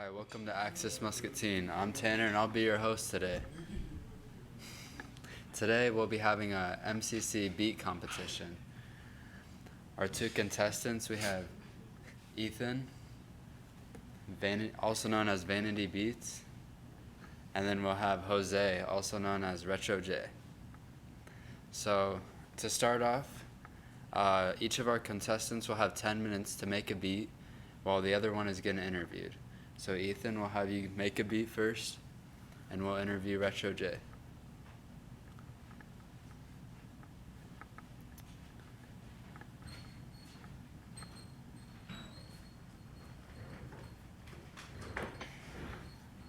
Hi, welcome to Access Muscatine. I'm Tanner and I'll be your host today. Today we'll be having a MCC beat competition. Our two contestants, we have Ethan, also known as Vanity Beats, and then we'll have Jose, also known as Retro J. So to start off, each of our contestants will have 10 minutes to make a beat while the other one is getting interviewed. So Ethan, will have you make a beat first, and we'll interview Retro J.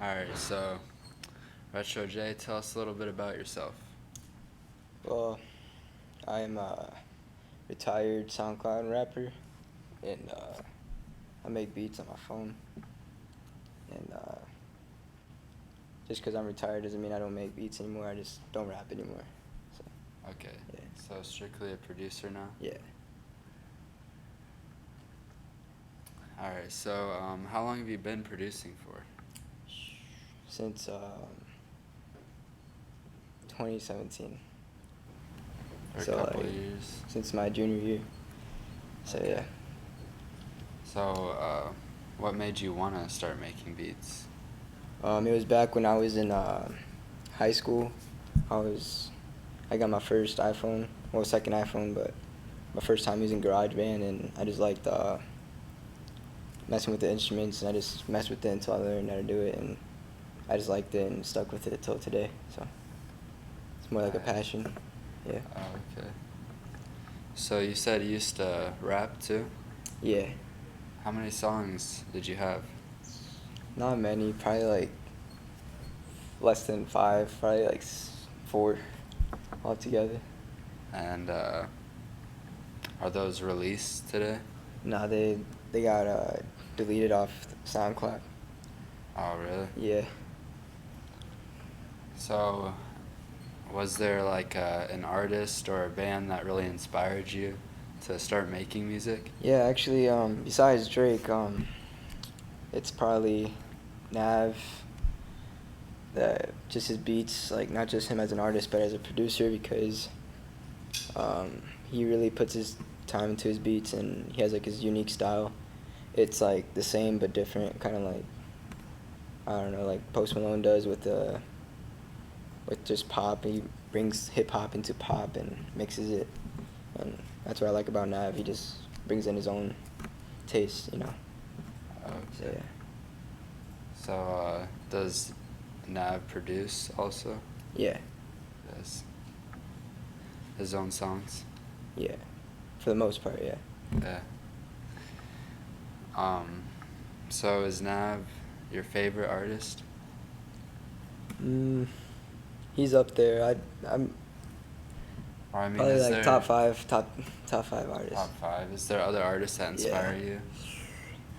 Alright, so Retro J, tell us a little bit about yourself. Well, I'm a retired SoundCloud rapper, and I make beats on my phone. And just because I'm retired doesn't mean I don't make beats anymore. I just don't rap anymore. So, Okay, yeah. so strictly a producer now? Yeah. Alright, so how long have you been producing for? Since 2017. For So, a couple like, of years? Since my junior year. So, Okay. yeah. So, what made you want to start making beats? It was back when I was in high school. I got my first iPhone, well, second iPhone, but my first time using GarageBand, and I just liked messing with the instruments, and I just messed with it until I learned how to do it, and I just liked it and stuck with it till today. So it's more like a Nice. passion. Yeah. Oh, okay. So you said you used to rap too? Yeah. How many songs did you have? Not many. Probably like less than 5. Probably like 4 altogether. And are those released today? No, they got deleted off SoundCloud. Oh, really? Yeah. So, was there like an artist or a band that really inspired you to start making music? Yeah, actually, besides Drake, it's probably Nav. Just his beats, like not just him as an artist, but as a producer, because he really puts his time into his beats, and he has like his unique style. It's like the same but different, kind of like, I don't know, like Post Malone does with just pop. He brings hip hop into pop and mixes it, and that's what I like about Nav. He just brings in his own taste, you know. So, Okay. yeah. So, does Nav produce also? Yeah. Yes. His own songs? Yeah. For the most part, yeah. Yeah. So is Nav your favorite artist? He's up there. I'm Or I mean, probably is like there top 5 artists. top 5? Is there other artists that inspire Yeah. you?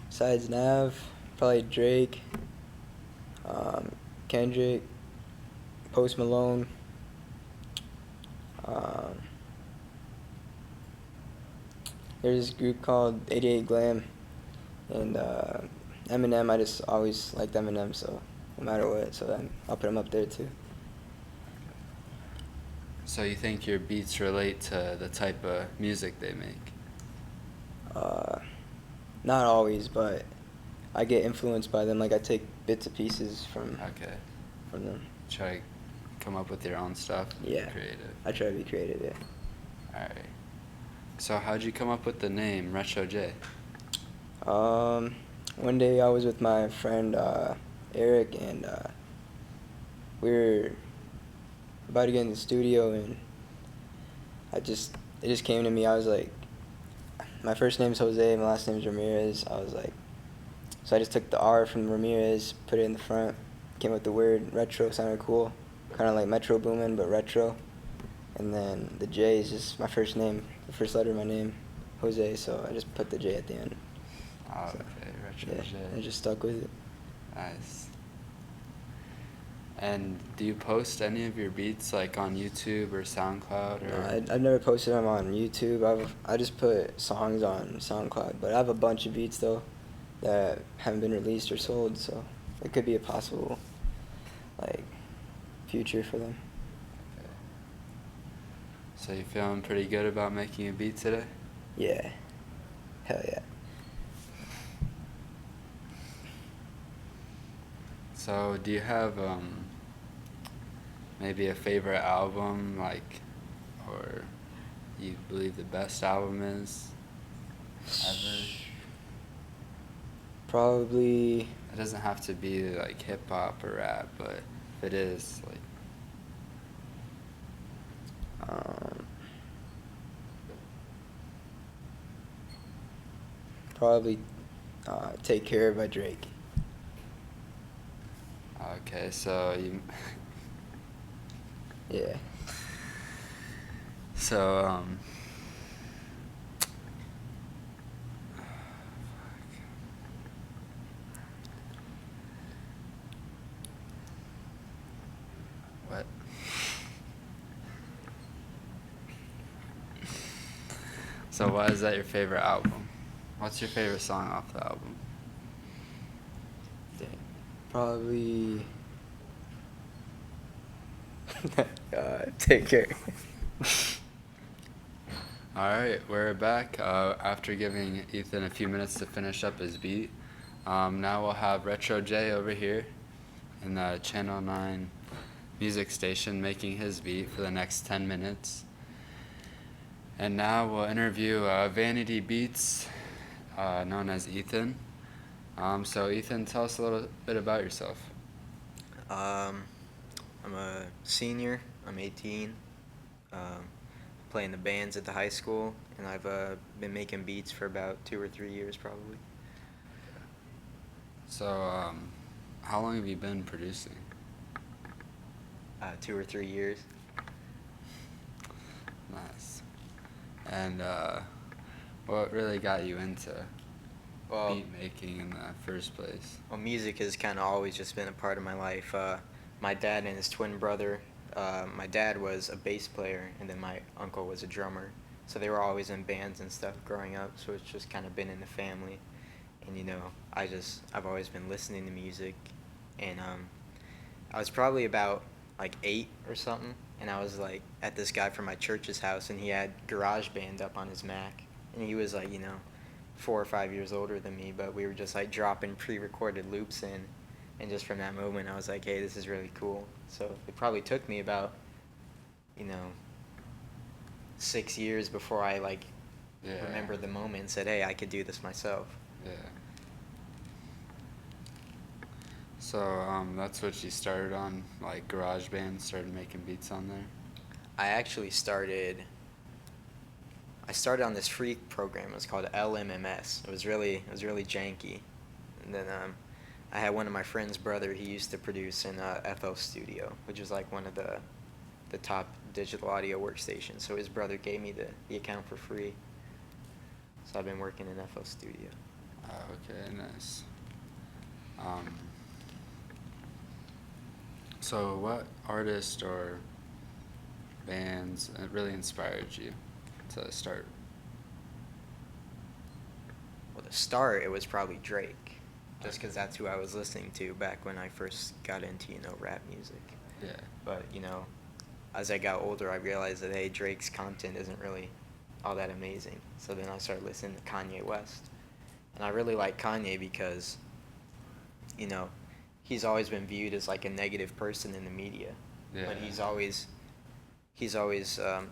Besides Nav, probably Drake, Kendrick, Post Malone. There's this group called 88 Glam, and Eminem. I just always liked Eminem, so no matter what, so I'll put him up there too. So you think your beats relate to the type of music they make? Not always, but I get influenced by them. Like I take bits and pieces from them. Try to come up with your own stuff? Yeah. Creative. I try to be creative, yeah. Alright. So how'd you come up with the name Retro J? One day I was with my friend Eric, and we were about to get in the studio, and it just came to me. I was like, my first name's Jose, my last name's Ramirez. I was like, so I just took the R from Ramirez, put it in the front, came up with the word retro. Sounded cool, kind of like Metro Boomin, but retro. And then the J is just my first name, the first letter of my name, Jose. So I just put the J at the end. Oh, So, okay, Retro yeah, J. I just stuck with it. Nice. And do you post any of your beats like on YouTube or SoundCloud? No, Or I've never posted them on YouTube. I just put songs on SoundCloud, but I have a bunch of beats though. that haven't been released or sold, so it could be a possible like future for them. Okay. So you feeling pretty good about making a beat today? Yeah. Hell yeah. So do you have maybe a favorite album, like, or you believe the best album is ever? Probably. It doesn't have to be like hip hop or rap, but if it is, like, Probably Take Care by Drake. okay, so you. Yeah. So what? So why is that your favorite album? What's your favorite song off the album? Probably. Take Care. Alright, we're back after giving Ethan a few minutes to finish up his beat. Now we'll have Retro J over here in the Channel 9 music station making his beat for the next 10 minutes. And now we'll interview Vanity Beats, known as Ethan. So Ethan, tell us a little bit about yourself. I'm a senior. I'm 18. Playing the bands at the high school, and I've been making beats for about 2 or 3 years probably. So, how long have you been producing? 2 or 3 years. Nice. And what really got you into beat making in the first place? Well, music has kind of always just been a part of my life. My dad and his twin brother, my dad was a bass player, and then my uncle was a drummer. So they were always in bands and stuff growing up, so it's just kind of been in the family. And, you know, I've always been listening to music. And I was probably about, like, 8 or something, and I was, like, at this guy from my church's house, and he had GarageBand up on his Mac. And he was, like, 4 or 5 years older than me, but we were just, like, dropping pre-recorded loops in. And just from that moment, I was like, hey, this is really cool. So it probably took me about, 6 years before I, remembered the moment and said, hey, I could do this myself. Yeah. So, that's what you started on, like GarageBand, started making beats on there? I actually started on this free program. It was called LMMS. It was really janky. And then I had one of my friend's brother. He used to produce in FL Studio, which is like one of the top digital audio workstations. So his brother gave me the account for free. So I've been working in FL Studio. Oh, okay, nice. So what artist or bands really inspired you to start? Well, to start, it was probably Drake, just because that's who I was listening to back when I first got into, rap music. Yeah. But, as I got older, I realized that, hey, Drake's content isn't really all that amazing. So then I started listening to Kanye West. And I really like Kanye because, he's always been viewed as like a negative person in the media. Yeah. But he's always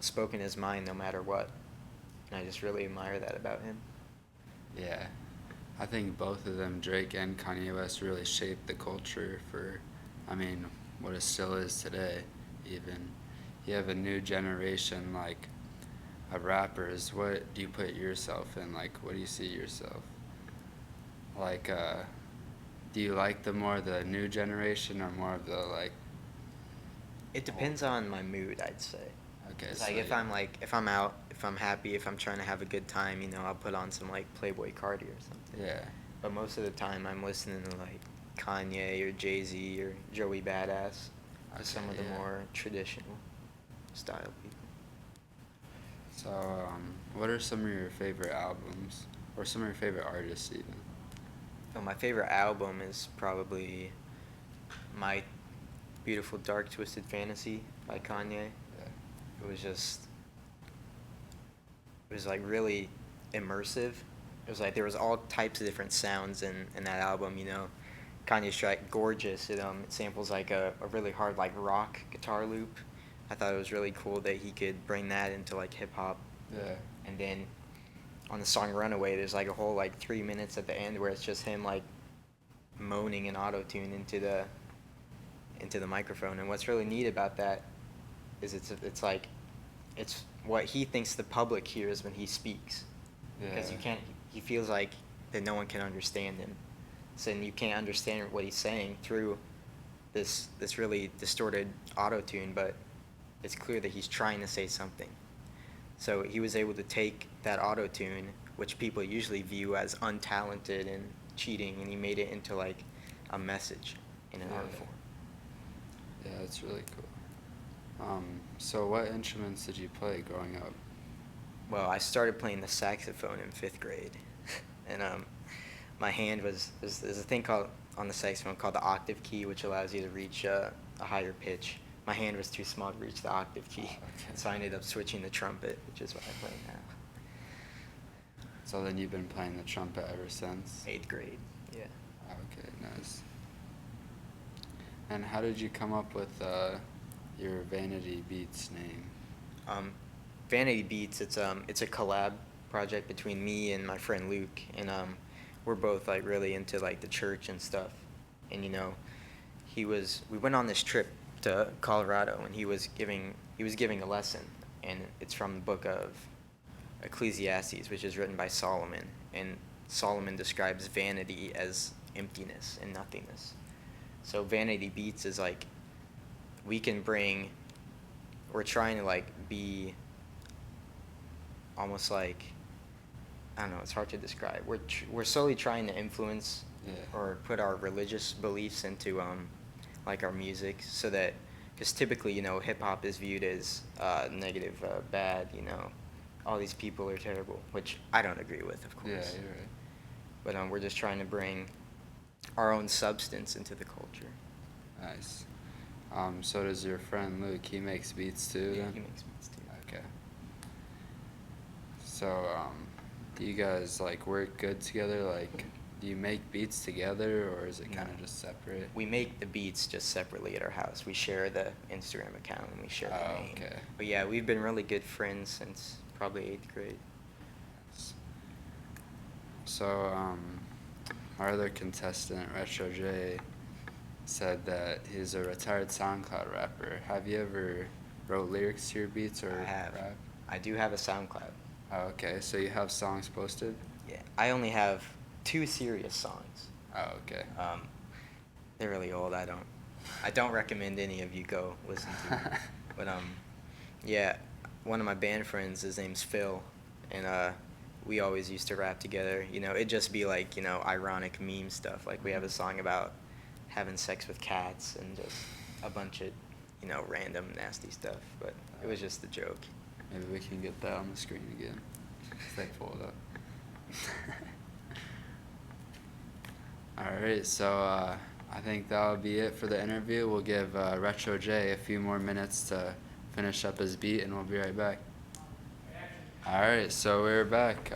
spoken his mind no matter what. And I just really admire that about him. Yeah. I think both of them, Drake and Kanye West, really shaped the culture for, what it still is today, even. You have a new generation, like, of rappers. What do you put yourself in? Like, what do you see yourself? Like, do you like the new generation or more of the, like... It depends on my mood, I'd say. Okay, Like, if I'm out, if I'm happy, if I'm trying to have a good time, I'll put on some, like, Playboi Carti or something. Yeah. But most of the time, I'm listening to, like, Kanye or Jay-Z or Joey Badass, some of the more traditional style people. So, what are some of your favorite albums, or some of your favorite artists even? So my favorite album is probably My Beautiful Dark Twisted Fantasy by Kanye. Yeah. It was just, it was like really immersive. It was like there was all types of different sounds in that album, you know. Kanye's track Gorgeous, it samples like a really hard like rock guitar loop. I thought it was really cool that he could bring that into like hip hop. Yeah. And then on the song Runaway, there's like a whole like 3 minutes at the end where it's just him like moaning an auto tune into the microphone. And what's really neat about that is it's like it's what he thinks the public hears when he speaks. Because he feels like that no one can understand him. So then you can't understand what he's saying through this really distorted auto tune, but it's clear that he's trying to say something. So he was able to take that auto tune, which people usually view as untalented and cheating, and he made it into like a message in an art form. Yeah, that's really cool. So what instruments did you play growing up? Well, I started playing the saxophone in 5th grade, and my hand there's a thing called on the saxophone called the octave key, which allows you to reach a higher pitch. My hand was too small to reach the octave key, so I ended up switching to trumpet, which is what I play now. So then you've been playing the trumpet ever since? 8th grade, yeah. Okay, nice. And how did you come up with your Vanity Beats name? Vanity Beats, it's a collab project between me and my friend Luke, and we're both like really into like the church and stuff. And you know, we went on this trip to Colorado, and he was giving a lesson, and it's from the book of Ecclesiastes, which is written by Solomon, and Solomon describes vanity as emptiness and nothingness. So Vanity Beats is like we're trying to like be almost like, I don't know, it's hard to describe. We're slowly trying to influence or put our religious beliefs into like our music, so that, because typically, you know, hip hop is viewed as negative, bad, you know, all these people are terrible, which I don't agree with, of course. Yeah, you're right. But we're just trying to bring our own substance into the culture. Nice. So does your friend Luke, he makes beats too? Yeah, then? he makes beats too. Okay. So, do you guys like work good together? Like, do you make beats together, or is it kind of just separate? We make the beats just separately at our house. We share the Instagram account and we share the name. Okay. But yeah, we've been really good friends since probably 8th grade. So, our other contestant, Retro J, said that he's a retired SoundCloud rapper. Have you ever wrote lyrics to your beats or I have. rap? I do have a SoundCloud. Oh, okay. So you have songs posted? Yeah, I only have 2 serious songs. Oh, okay. They're really old. I don't recommend any of you go listen to them. But yeah, one of my band friends, his name's Phil, and we always used to rap together. You know, it'd just be like, you know, ironic meme stuff. Like we have a song about having sex with cats and just a bunch of, you know, random nasty stuff. But it was just a joke. Maybe we can get that on the screen again. They pull it up. Alright, so I think that'll be it for the interview. We'll give Retro J a few more minutes to finish up his beat, and we'll be right back. Alright, so we're back.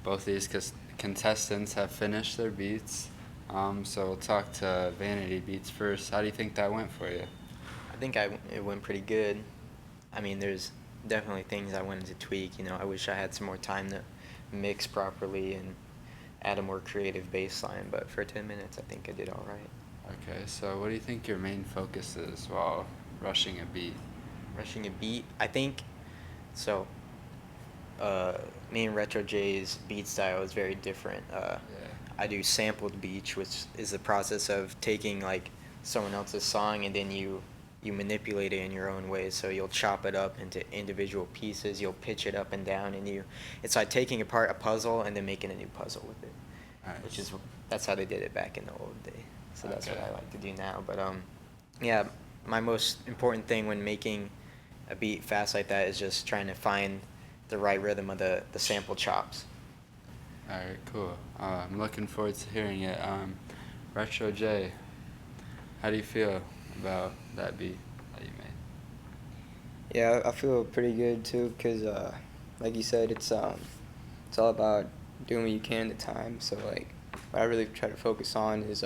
Both these contestants have finished their beats. So we'll talk to Vanity Beats first. How do you think that went for you? I think it went pretty good. I mean, there's definitely things I wanted to tweak. You know, I wish I had some more time to mix properly and add a more creative bass line, but for 10 minutes I think I did all right. Okay, so what do you think your main focus is while rushing a beat? Rushing a beat, I think, so me and Retro J's beat style is very different. I do sampled beats, which is the process of taking like someone else's song and then you manipulate it in your own way. So you'll chop it up into individual pieces, you'll pitch it up and down, and it's like taking apart a puzzle and then making a new puzzle with it. Nice. That's how they did it back in the old day. So that's what I like to do now. But yeah, my most important thing when making a beat fast like that is just trying to find the right rhythm of the sample chops. All right, cool. I'm looking forward to hearing it. Retro J, how do you feel about that beat that you made? Yeah, I feel pretty good too, cause like you said, it's all about doing what you can at the time. So like, what I really try to focus on is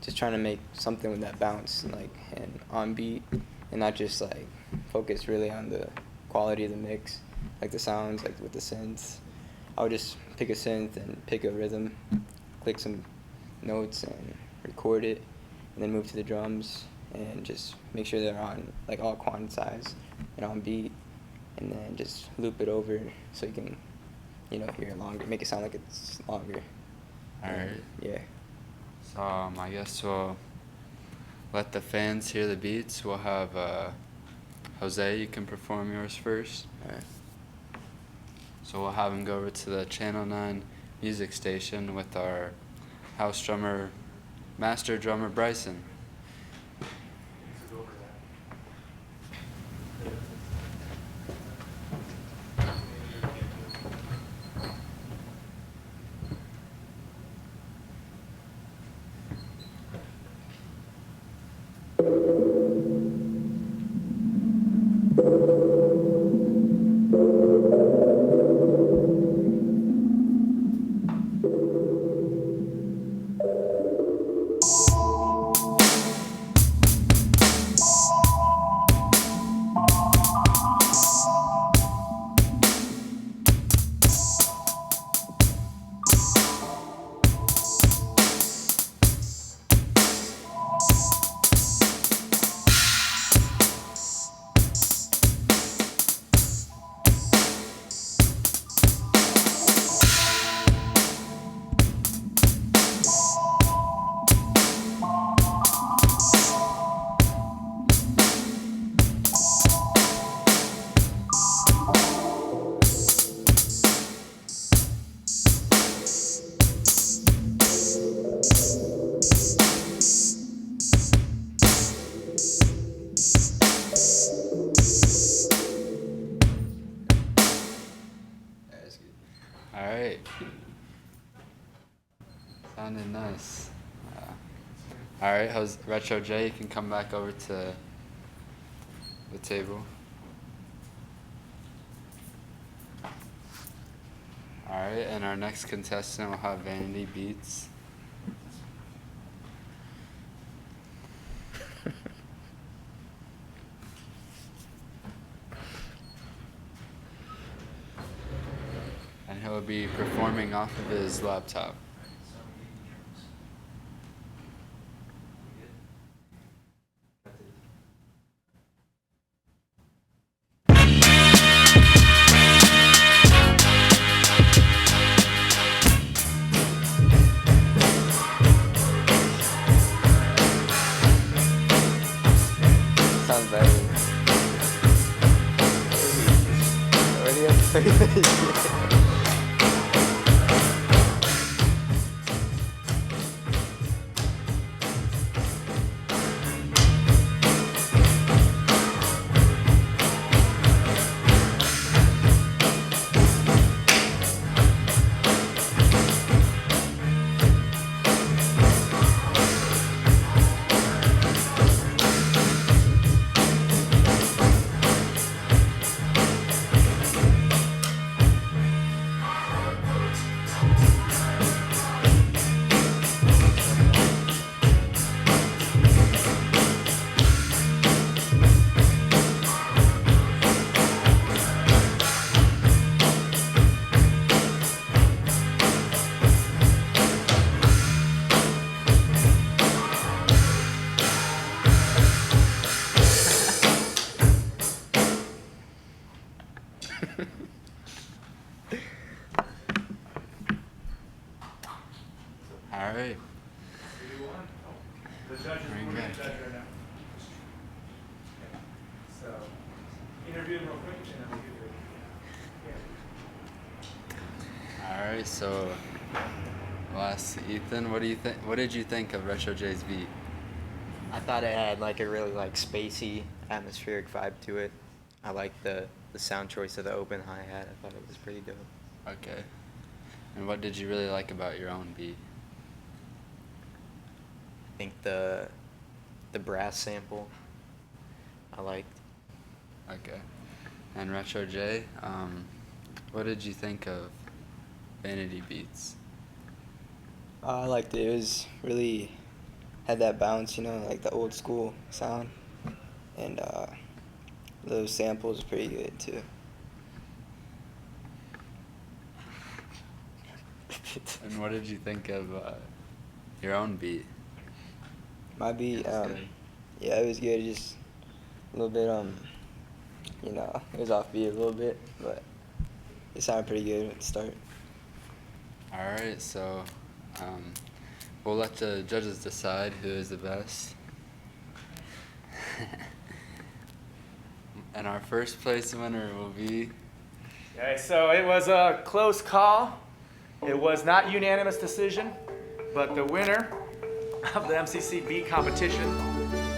just trying to make something with that bounce and on beat, and not just like focus really on the quality of the mix, like the sounds, like with the synths. I would just pick a synth and pick a rhythm, click some notes and record it, and then move to the drums and just make sure they're on like all quantized and on beat, and then just loop it over so you can, hear it longer, make it sound like it's longer. All right. Yeah. So I guess we'll let the fans hear the beats. We'll have Jose, you can perform yours first. All right. So we'll have him go over to the Channel 9 music station with our house drummer, master drummer Bryson. All right. Sounded nice. All right, Retro J, you can come back over to the table. All right, and our next contestant will have Vanity Beats. And he'll be performing off of his laptop. Sounds better. What do you have to say? All right. The judges Bring will back. judge right now. So, interview them real quick and then we'll give you. All right, so last, Ethan, what did you think of Retro J's beat? I thought it had like a really like spacey, atmospheric vibe to it. I like the sound choice of the open hi-hat. I thought it was pretty dope. Okay. And what did you really like about your own beat? I think the brass sample I liked. Okay. And Retro J, what did you think of Vanity Beats? I liked it. It was really had that bounce, like the old school sound, and those samples are pretty good too. And what did you think of your own beat? My beat, It was good. yeah, it was good. Just a little bit, it was offbeat a little bit, but it sounded pretty good at the start. All right, so we'll let the judges decide who is the best. And our first place winner will be. Okay, so it was a close call. It was not unanimous decision, but the winner of the MCC beat competition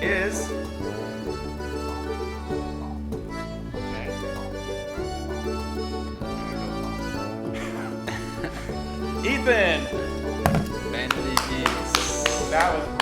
is. Ethan. Vanity Beats. That was